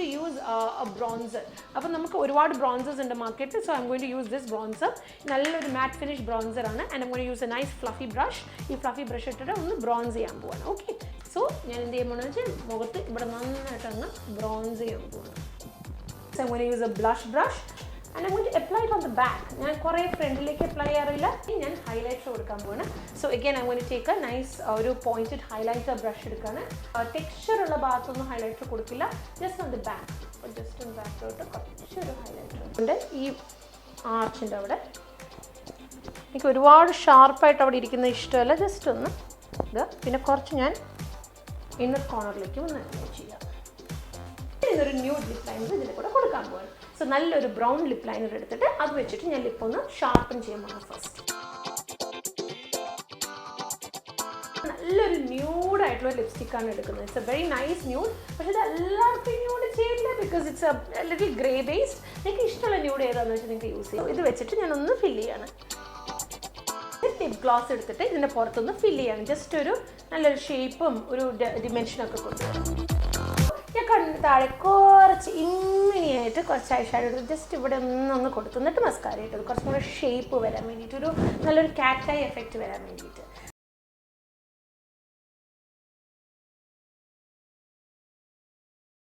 to use a bronzer. അപ്പോൾ നമുക്ക് ഒരുപാട് bronzers in the market, so I'm going to use this bronzer. നല്ലൊരു matte finish bronzer ആണ്, and I'm going to use a nice fluffy brush. ഈ fluffy brush ഇട്ടിട്ട് ഒന്ന് bronze ചെയ്യാൻ പോവാണ്. Okay, so ഞാൻ എന്ത് ചെയ്യുമ്പോൾ വെച്ചാൽ മുഖത്ത് ഇവിടെ നന്നായിട്ട് അങ്ങ് bronze ചെയ്യാൻ പോവാണ്. So I'm going to use a blush brush and I'm going to apply it on the back. ഞാൻ കുറേ ഫ്രണ്ടിലേക്ക് അപ്ലൈ ചെയ്യാറില്ല, ഞാൻ ഹൈലൈറ്റർ കൊടുക്കാൻ പോവാണ്. So again I'm going to take a nice ഒരു pointed highlighter brush എടുക്കാണ്. ടെക്സ്ചർ ഉള്ള ഭാഗത്തൊന്നും ഹൈലൈറ്റർ കൊടുക്കില്ല, just on the back, just on ബാക്കിലോട്ട് കുറച്ചൊരു ഹൈലൈറ്റർ ഉണ്ട്. ഈ ആർച്ചിൻ്റെ അവിടെ എനിക്ക് ഒരുപാട് ഷാർപ്പായിട്ട് അവിടെ ഇരിക്കുന്ന ഇഷ്ടമല്ല, ജസ്റ്റ് ഒന്ന് ഇത്. പിന്നെ കുറച്ച് ഞാൻ ഇന്നർ കോർണറിലേക്ക് ഒന്ന് അപ്ലൈ ചെയ്യാം. ഇതൊരു ന്യൂഡ് ലിപ് ലൈനർ ഇതിൽ കൂടെ കൊടുക്കാൻ പോവാണ്. സോ നല്ലൊരു ബ്രൗൺ ലിപ് ലൈനർ എടുത്തിട്ട് അത് വെച്ചിട്ട് ഞാൻ ലിപ്പ് ഒന്ന് ഷാർപ്പൻ ചെയ്യാൻ പോകണം ഫസ്റ്റ്. നല്ലൊരു ന്യൂഡായിട്ടുള്ള ലിപ്സ്റ്റിക്കാണ് എടുക്കുന്നത്. It's A very nice nude. പക്ഷേ ഇത് എല്ലാവർക്കും ന്യൂഡ് ചെയ്യില്ല, because it's A little grey based. നിങ്ങൾക്ക് ഇഷ്ടമുള്ള ന്യൂഡ് ഏതാണെന്ന് വെച്ചാൽ നിങ്ങൾക്ക് യൂസ് ചെയ്യാം. ഇത് വെച്ചിട്ട് ഞാനൊന്ന് ഫില്ല് ചെയ്യാണ്. ലിപ് ഗ്ലോസ് എടുത്തിട്ട് ഇതിൻ്റെ പുറത്തൊന്ന് ഫില്ല് ചെയ്യാണ്. ജസ്റ്റ് ഒരു നല്ലൊരു ഷേപ്പും ഒരു ഡിമെൻഷനൊക്കെ കൊണ്ടുവരും. ഞാൻ കണ്ണിന് താഴെ കുറച്ച് ഇങ്ങനെയായിട്ട് കുറച്ച് ഐ ഷാഡോ എടുത്ത് ജസ്റ്റ് ഇവിടെ ഒന്ന് കൊടുത്തു, എന്നിട്ട് മസ്കാര ഇട്ടത് കുറച്ചും കൂടെ ഷേപ്പ് വരാൻ വേണ്ടിയിട്ട്, ഒരു നല്ലൊരു കാറ്റ് ഐ എഫക്റ്റ് വരാൻ വേണ്ടിയിട്ട്.